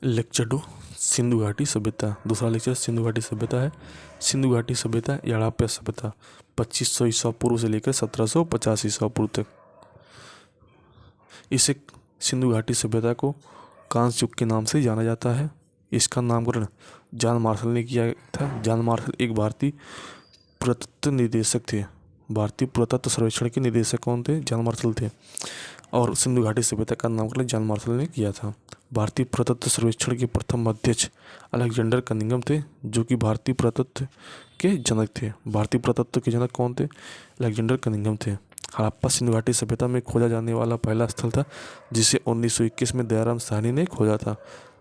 Lecture 2 Sindhu घाटी सभ्यता। दूसरा लेक्चर सिंधु घाटी सभ्यता है। सिंधु घाटी सभ्यता या हड़प्पा सभ्यता 2500 ईसा पूर्व से लेकर 1750 ईसा पूर्व तक। इसे सिंधु घाटी सभ्यता को कांस्य युग के नाम से जाना जाता है। इसका नामकरण जॉन मार्शल ने किया था। जॉन मार्शल एक भारतीय पुरातत्व निदेशक थे। भारतीय पुरातत्व सर्वेक्षण के निदेशक कौन थे? जॉन मार्शल थे। और सिंधु घाटी सभ्यता का नामकरण जॉन मार्शल ने किया था। भारतीय पुरातत्व सर्वेक्षण के प्रथम अध्यक्ष अलेक्जेंडर कनिंघम थे, जो कि भारतीय पुरातत्व के जनक थे। भारतीय पुरातत्व के जनक कौन थे? अलेक्जेंडर कनिंघम थे। हड़प्पा सिंधु घाटी सभ्यता में खोजा जाने वाला पहला स्थल था, जिसे 1921 में दयाराम साहनी ने खोजा था,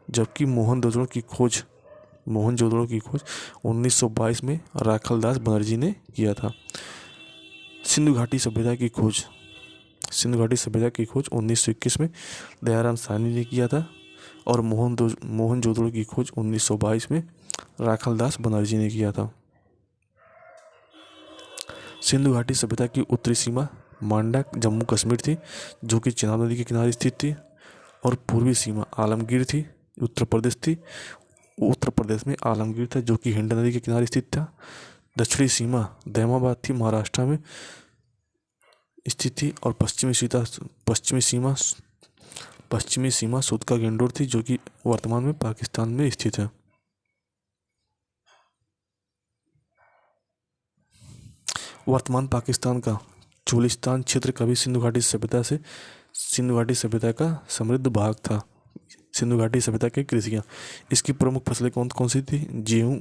जबकि मोहनजोदड़ो की खोज 1922 में राखलदास बनर्जी ने किया था। सिंधु घाटी सभ्यता की खोज 1921 में दयाराम साहनी ने किया था और मोहनजोदड़ो की खोज 1922 में राखलदास बनर्जी ने किया था। सिंधु घाटी सभ्यता की उत्तरी सीमा मांडा जम्मू कश्मीर थी, जो कि चेनाब नदी के किनारे स्थित थी, और पूर्वी सीमा आलमगीर थी, उत्तर प्रदेश थी। उत्तर प्रदेश में आलमगीर था, जो कि हिंड नदी के किनारे स्थित था। दक्षिणी सीमा दैमाबाद थी, महाराष्ट्र में स्थित थी, और पश्चिमी सीमा सूत का गेंडोर थी, जो कि वर्तमान में पाकिस्तान में स्थित है। वर्तमान पाकिस्तान का चोलिस्तान क्षेत्र कभी सिंधु घाटी सभ्यता का समृद्ध भाग था। सिंधु घाटी सभ्यता की कृषियाँ, इसकी प्रमुख फसलें कौन कौन सी थी?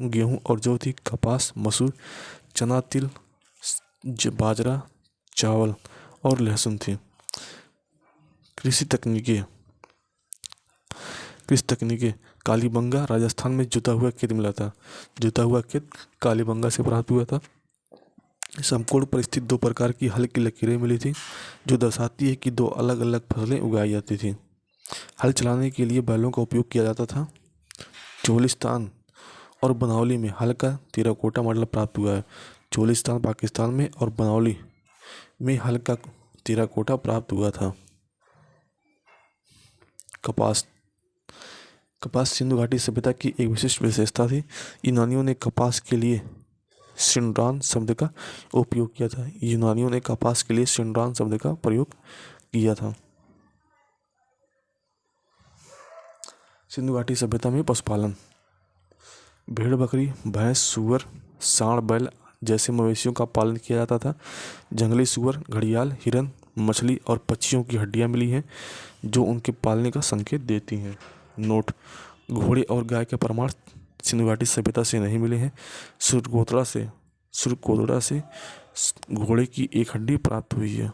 गेहूँ और जौ थी। कपास, मसूर, चना, तिल, बाजरा, चावल और लहसुन थी। कृषि तकनीकें कालीबंगा राजस्थान में जुता हुआ खेत मिला था। जुता हुआ खेत कालीबंगा से प्राप्त हुआ था। समकोण पर स्थित दो प्रकार की हल्की लकीरें मिली थी, जो दर्शाती है कि दो अलग अलग फसलें उगाई जाती थी। हल चलाने के लिए बैलों का उपयोग किया जाता था। चोलिस्तान और बनौली में हल का टेराकोटा मॉडल प्राप्त हुआ है। चोलिस्तान पाकिस्तान में और बनौली में हल का टेराकोटा प्राप्त हुआ था। कपास सिंधु घाटी सभ्यता की एक विशिष्ट विशेषता थी। यूनानियों ने कपास के लिए सिंड्रान शब्द का उपयोग किया था। सिंधु घाटी सभ्यता में पशुपालन, भेड़, बकरी, भैंस, सूअर, सांड, बैल जैसे मवेशियों का पालन किया जाता था। जंगली सूअर, घड़ियाल, हिरन, मछली और पक्षियों की हड्डियां मिली हैं, जो उनके पालने का संकेत देती हैं। नोट: घोड़े और गाय के प्रमाण सिंधु घाटी सभ्यता से नहीं मिले हैं। सुरकोदड़ा से घोड़े की एक हड्डी प्राप्त हुई है।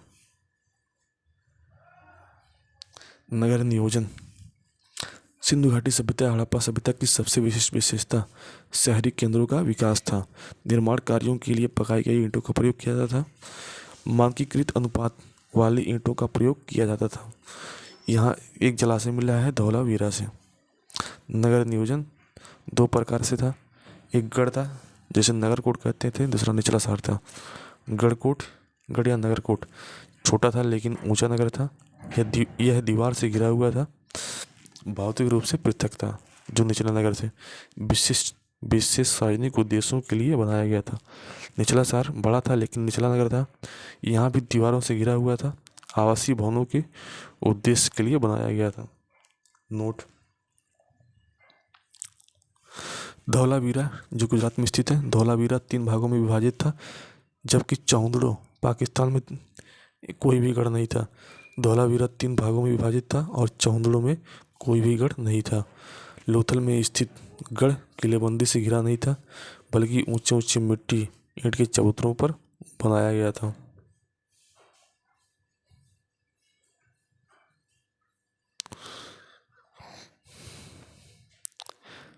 नगर नियोजन, सिंधु घाटी सभ्यता हड़प्पा सभ्यता की सबसे विशिष्ट विशेषता शहरी केंद्रों का विकास था। निर्माण कार्यों के लिए पकाई गई ईंटों का प्रयोग किया जाता था। मानकीकृत अनुपात वाली ईंटों का प्रयोग किया जाता था। यहाँ एक जलाशय मिला है धौलावीरा से। नगर नियोजन दो प्रकार से था। एक गढ़ था, जैसे नगरकोट कहते थे, दूसरा निचला शहर था। गढ़ या नगरकोट छोटा था लेकिन ऊंचा नगर था। यह दीवार से घिरा हुआ था, भौतिक रूप से पृथक था, जो निचला नगर थे। विशेष सार्वजनिक उद्देश्यों के लिए बनाया गया था। निचला शहर बड़ा था लेकिन निचला नगर था। यहाँ भी दीवारों से घिरा हुआ था। आवासीय भवनों के उद्देश्य के लिए बनाया गया था। नोट: धौलावीरा जो गुजरात में स्थित है, धौलावीरा 3 भागों में विभाजित था, जबकि चौंदड़ो पाकिस्तान में कोई भी गढ़ नहीं था। धौलावीरा 3 भागों में विभाजित था और चौंदड़ो में कोई भी गढ़ नहीं था। लोथल में स्थित गढ़ किलेबंदी से घिरा नहीं था, बल्कि ऊंचे मिट्टी ईंट के चबूतरों पर बनाया गया था।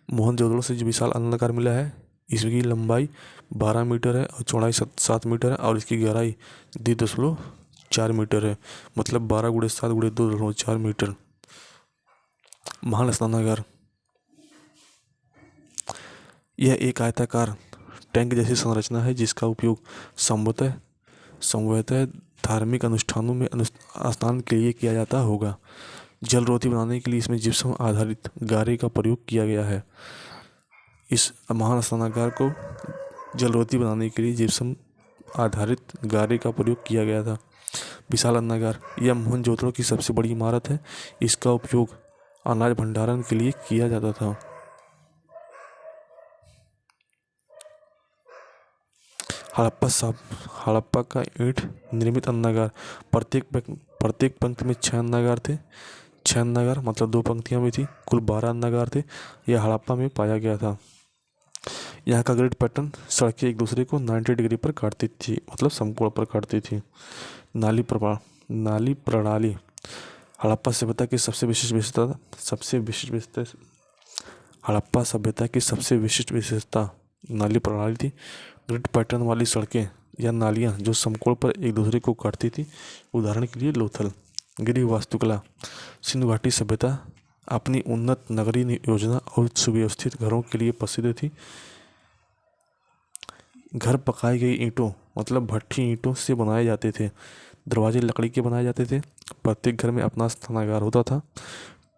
मोहनजोदड़ो से जो विशाल अन्ननगर मिला है, इसकी लंबाई 12 मीटर है और चौड़ाई 7 मीटर है, और इसकी गहराई 2.4 मीटर है, मतलब 12 × 7 × 2.4 मीटर। महान स्नानागार, यह एक आयताकार टैंक जैसी संरचना है, जिसका उपयोग संभवतः धार्मिक अनुष्ठानों में स्नान के लिए किया जाता होगा। जलरोधी बनाने के लिए इसमें जिप्सम आधारित गारे का प्रयोग किया गया है। इस महान स्नानागार को जलरोधी बनाने के लिए जिप्सम आधारित गारे का प्रयोग किया गया था। विशाल अन्नागार, यह मोहनजोदड़ो की सबसे बड़ी इमारत है। इसका उपयोग अनाज भंडारण के लिए किया जाता था। हड़प्पा का ईंट निर्मित अन्नागार, प्रत्येक पंक्ति में 6 अन्नागार थे। 6 अन्नागार मतलब 2 पंक्तियां भी थी, कुल 12 अन्नागार थे। यह हड़प्पा में पाया गया था। यहाँ का ग्रिड पैटर्न, सड़कें एक दूसरे को 90 डिग्री पर काटती थी, मतलब समकोण पर काटती थी। नाली प्रणाली, हड़प्पा सभ्यता की सबसे विशिष्ट विशेषता नाली प्रणाली थी। ग्रिड पैटर्न वाली सड़कें या नालियाँ जो समकोण पर एक दूसरे को काटती थी। उदाहरण के लिए लोथल। गृह वास्तुकला, सिंधु घाटी सभ्यता अपनी उन्नत नगरीय योजना और सुव्यवस्थित घरों के लिए प्रसिद्ध थी। घर पकाई गई ईंटों मतलब भट्ठी ईंटों से बनाए जाते थे। दरवाजे लकड़ी के बनाए जाते थे। प्रत्येक घर में अपना स्नानागार होता था।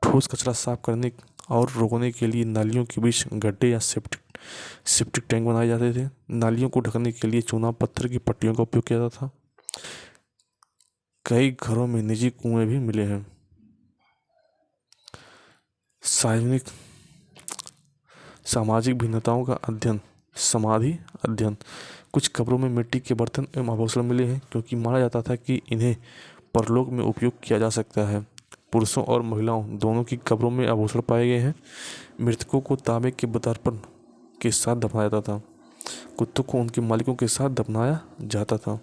ठोस कचरा साफ करने और रोकने के लिए नालियों के बीच गड्ढे या सेप्टिक टैंक बनाए जाते थे। नालियों को ढकने के लिए चूना पत्थर की पट्टियों का उपयोग किया जाता था। कई घरों में निजी कुएं भी मिले हैं। सामाजिक भिन्नताओं का अध्ययन, समाधि अध्ययन। कुछ कब्रों में मिट्टी के बर्तन एवं आभूषण मिले हैं क्योंकि माना जाता था कि इन्हें परलोक में उपयोग किया जा सकता है। पुरुषों और महिलाओं दोनों की कब्रों में आभूषण पाए गए हैं। मृतकों को तांबे के बर्तन के साथ दफनाया जाता था। कुत्तों को उनके मालिकों के साथ दफनाया जाता था।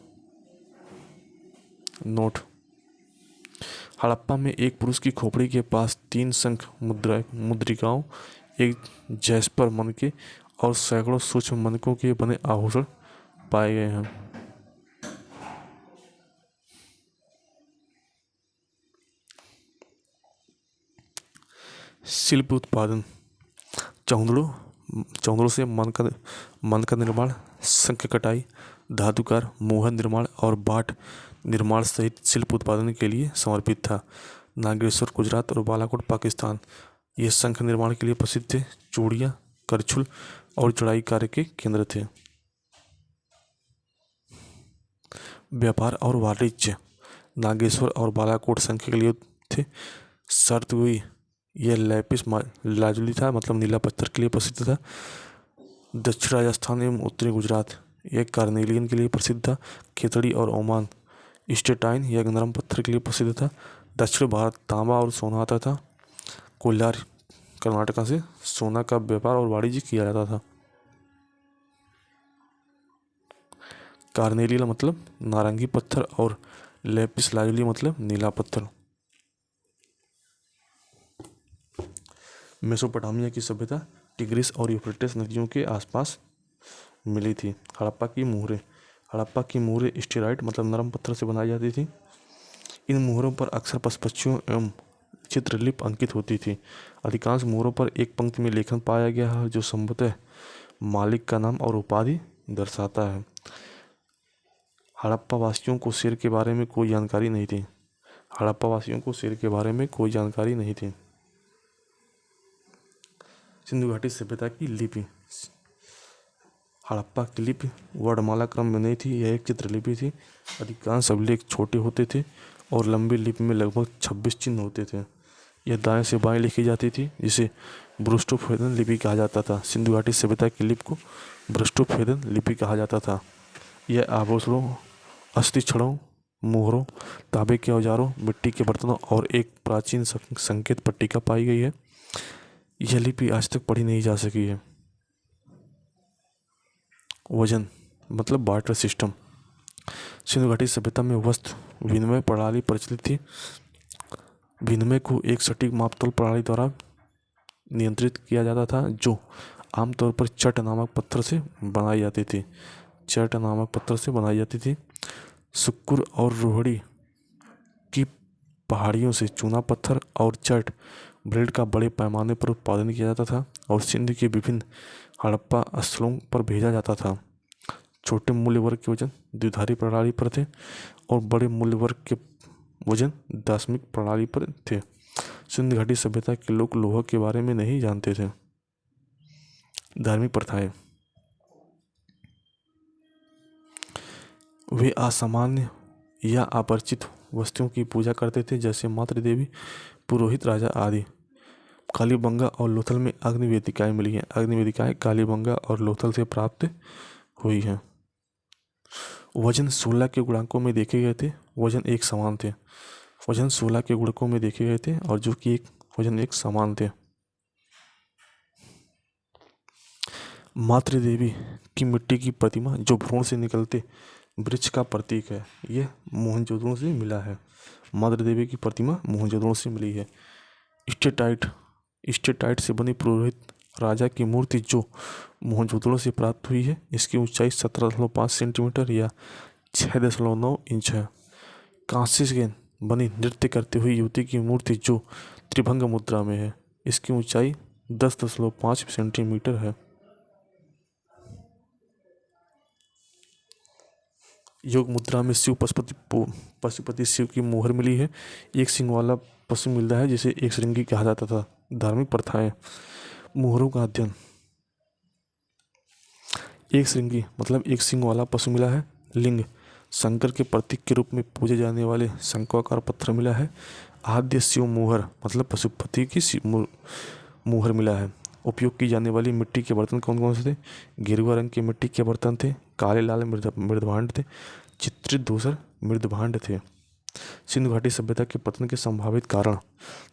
नोट, हड़प्पा में एक पुरुष की खोपड़ी के पास 3 शंख मुद्रिकाओं, एक जैस्पर मनके और सैकड़ों सूक्ष्म मनकों के बने आभूषण पाए गए हैं। शिल्प उत्पादन, चौंदड़ों से मन का निर्माण, शंख कटाई, धातुकार, मोहर निर्माण और बाट निर्माण सहित शिल्प उत्पादन के लिए समर्पित था। नागेश्वर गुजरात और बालाकोट पाकिस्तान ये शंख निर्माण के लिए प्रसिद्ध थे। चूड़ियाँ, करछुल और चढ़ाई कार्य के केंद्र थे। व्यापार और वाणिज्य, नागेश्वर और बालाकोट शंख के लिए थे। शर्त हुई यह लैपिस लाजुली था, मतलब नीला पत्थर के लिए प्रसिद्ध था। दक्षिण राजस्थान एवं उत्तरी गुजरात यह कार्नेलियन के लिए प्रसिद्ध था। खेतड़ी और ओमान स्टेटाइन यह नरम पत्थर के लिए प्रसिद्ध था। दक्षिण भारत तांबा और सोना आता था। कोलार कर्नाटका से सोना का व्यापार और वाणिज्य किया जाता था। कार्नेलियन मतलब नारंगी पत्थर और लैपिस लाजुली मतलब नीला पत्थर। मेसोपोटामिया की सभ्यता टिग्रिस और यूफ्रेटिस नदियों के आसपास मिली थी। हड़प्पा की मोहरें स्टेराइट मतलब नरम पत्थर से बनाई जाती थी। इन मोहरों पर अक्सर पशुपक्षियों एवं चित्रलिपि अंकित होती थी। अधिकांश मोहरों पर एक पंक्ति में लेखन पाया गया है जो संभवतः मालिक का नाम और उपाधि दर्शाता है। हड़प्पा वासियों को शेर के बारे में कोई जानकारी नहीं थी। सिंधु घाटी सभ्यता की लिपि, हड़प्पा की लिपि वर्णमाला क्रम में नहीं थी, यह एक चित्रलिपि थी। अधिकांश अभिलेख छोटे होते थे और लंबी लिपि में लगभग 26 चिन्ह होते थे। यह दाएं से बाएं लिखी जाती थी, जिसे ब्रुस्टोफेदन लिपि कहा जाता था। सिंधु घाटी सभ्यता की लिपि को ब्रुस्टोफेदन लिपि कहा जाता था। यह आभूषणों, अस्थि छड़ों, मोहरों, तांबे के औजारों, मिट्टी के बर्तनों और एक प्राचीन संकेत पट्टिका पाई गई है। यह लिपि आज तक पढ़ी नहीं जा सकी है। वजन मतलब बार्टर सिस्टम, सिंधु घाटी सभ्यता में वस्त्र विनिमय प्रणाली प्रचलित थी। विनिमय को एक सटीक मापतोल प्रणाली द्वारा नियंत्रित किया जाता था, जो आमतौर पर चट नामक पत्थर से बनाई जाती थी। सुक्कुर और रोहड़ी की पहाड़ियों से चूना पत्थर और चट ब्लेड का बड़े पैमाने पर उत्पादन किया जाता था और सिंध के विभिन्न हड़प्पा स्थलों पर भेजा जाता था। छोटे मूल्य वर्ग के वजन द्विधारी प्रणाली पर थे और बड़े मूल्य वर्ग के वजन दशमिक प्रणाली पर थे। सिंधु घाटी सभ्यता के लोग लोहा के बारे में नहीं जानते थे। धार्मिक प्रथाएं, वे असामान्य या अपरिचित वस्तुओं की पूजा करते थे, जैसे मातृ देवी, पुरोहित, राजा आदि। कालीबंगा और लोथल में अग्नि वेदिकाएं मिली हैं। अग्नि वेदिकाएं कालीबंगा और लोथल से प्राप्त हुई हैं। वजन 16 के गुणांकों में देखे गए थे। वजन एक समान थे। वजन 16 के गुणकों में देखे गए थे और जो कि एक वजन एक समान थे। मातृ देवी की मिट्टी की प्रतिमा जो भ्रूण से निकलते वृक्ष का प्रतीक है, यह मोहनजोदड़ो से मिला है। मातृ देवी की प्रतिमा मोहनजोदड़ो से मिली है। स्टेटाइट से बनी पुरोहित राजा की मूर्ति जो मोहनजोदड़ो से प्राप्त हुई है, इसकी ऊंचाई 17.5 सेंटीमीटर या 6.9 इंच है। कांस्य से बनी नृत्य करती हुई युवती की मूर्ति जो त्रिभंग मुद्रा में है, इसकी ऊंचाई 10.5 सेंटीमीटर है। योग मुद्रा में शिव पशुपति शिव की मोहर मिली है। एक सिंह वाला पशु मिलता है जिसे एक श्रृंगी कहा जाता था। धार्मिक प्रथाएं, मोहरों का अध्ययन। एक श्रृंगी मतलब एक सिंह वाला पशु मिला है। लिंग, शंकर के प्रतीक के रूप में पूजे जाने वाले शंखोकार पत्थर मिला है। आद्य शिव मोहर मतलब पशुपति की मोहर मिला है। उपयोग की जाने वाली मिट्टी के बर्तन कौन कौन से थे? गेरुआ रंग के मिट्टी के बर्तन थे। काले लाल मृदभांड थे। चित्रित धूसर मृदभांड थे। सिंधु घाटी सभ्यता के पतन के संभावित कारण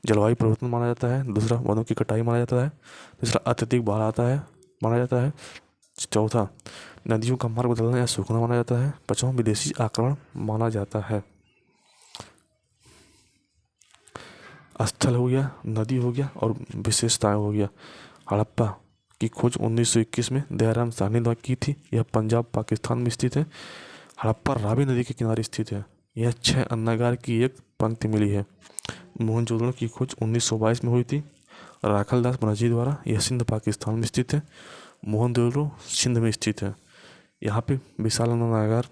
जलवायु परिवर्तन माना जाता है। दूसरा, वनों की कटाई माना जाता है। तीसरा, अत्यधिक बाढ़ आता है माना जाता है। चौथा, नदियों का मार्ग बदलना या सूखना माना जाता है। पांचवा, विदेशी आक्रमण माना जाता है। स्थल हो गया, नदी हो गया और विशेषताएं हो गया। हड़प्पा की खोज 1921 में दयाराम साहनी द्वारा की थी। यह पंजाब पाकिस्तान में स्थित है। हड़प्पा रावी नदी के किनारे स्थित है। यह 6 अन्नागार की एक पंक्ति मिली है। मोहनजोदड़ो की खोज 1922 में हुई थी राखलदास बनर्जी द्वारा। यह सिंध पाकिस्तान में स्थित है। मोहनजोदड़ो सिंध में स्थित है। यहाँ पे विशाल अन्नागार,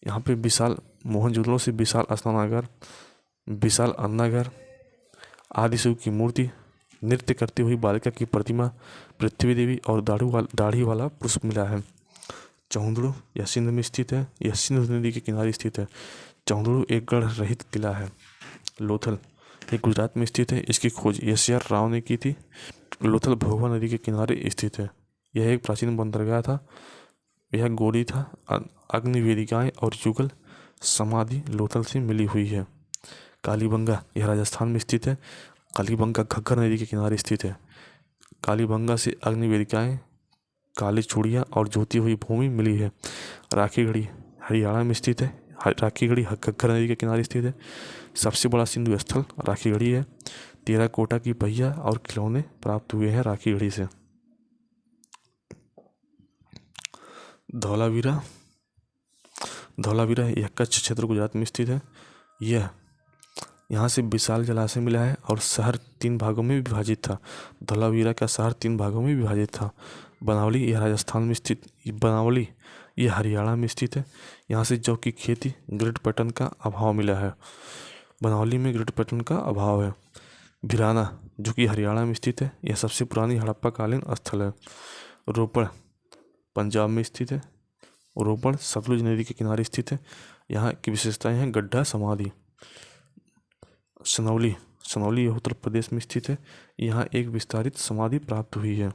यहाँ पे विशाल मोहनजोदड़ो से विशाल स्नानागार, विशाल अन्नागार, आदिशिव की मूर्ति, नृत्य करती हुई बालिका की प्रतिमा, पृथ्वी देवी और दाढ़ी वाला पुरुष मिला है। चौंदड़ू यह सिंध में स्थित है। यह सिंध नदी के किनारे स्थित है। चौंदड़ू एक गढ़ रहित किला है। लोथल ये गुजरात में स्थित है। इसकी खोज एस.आर. राव ने की थी। लोथल भोगवा नदी के किनारे स्थित है। यह एक प्राचीन बंदरगाह था। यह गोरी था। अग्नि वेदिकाएं और युगल समाधि लोथल से मिली हुई है। कालीबंगा यह राजस्थान में स्थित है। कालीबंगा घग्गर नदी के किनारे स्थित है। कालीबंगा से अग्नि वेदिकाएं, काली चूड़ियाँ और जोती हुई भूमि मिली है। राखीगढ़ी हरियाणा में स्थित है। राखीगढ़ी घग्गर नदी के किनारे स्थित है। सबसे बड़ा सिंधु स्थल राखीगढ़ी है। टेराकोटा की पहिया और खिलौने प्राप्त हुए हैं राखीगढ़ी से। धौलावीरा यह कच्छ क्षेत्र गुजरात में स्थित है। यहाँ से विशाल जलाशय मिला है और शहर 3 भागों में विभाजित था। धौलावीरा का शहर 3 भागों में विभाजित था। बनावली यह राजस्थान में स्थित, बनावली यह हरियाणा में स्थित है। यहाँ से जौ की खेती, ग्रिड पैटर्न का अभाव मिला है। बनावली में ग्रिड पैटर्न का अभाव है। भिराना जो कि हरियाणा में स्थित है, यह सबसे पुरानी हड़प्पा कालीन स्थल है। रोपड़ पंजाब में स्थित है। रोपड़ सतलुज नदी के किनारे स्थित है। यहाँ की विशेषताएं हैं गड्ढा समाधि। सनौली यह उत्तर प्रदेश में स्थित है। यहाँ एक विस्तारित समाधि प्राप्त हुई है।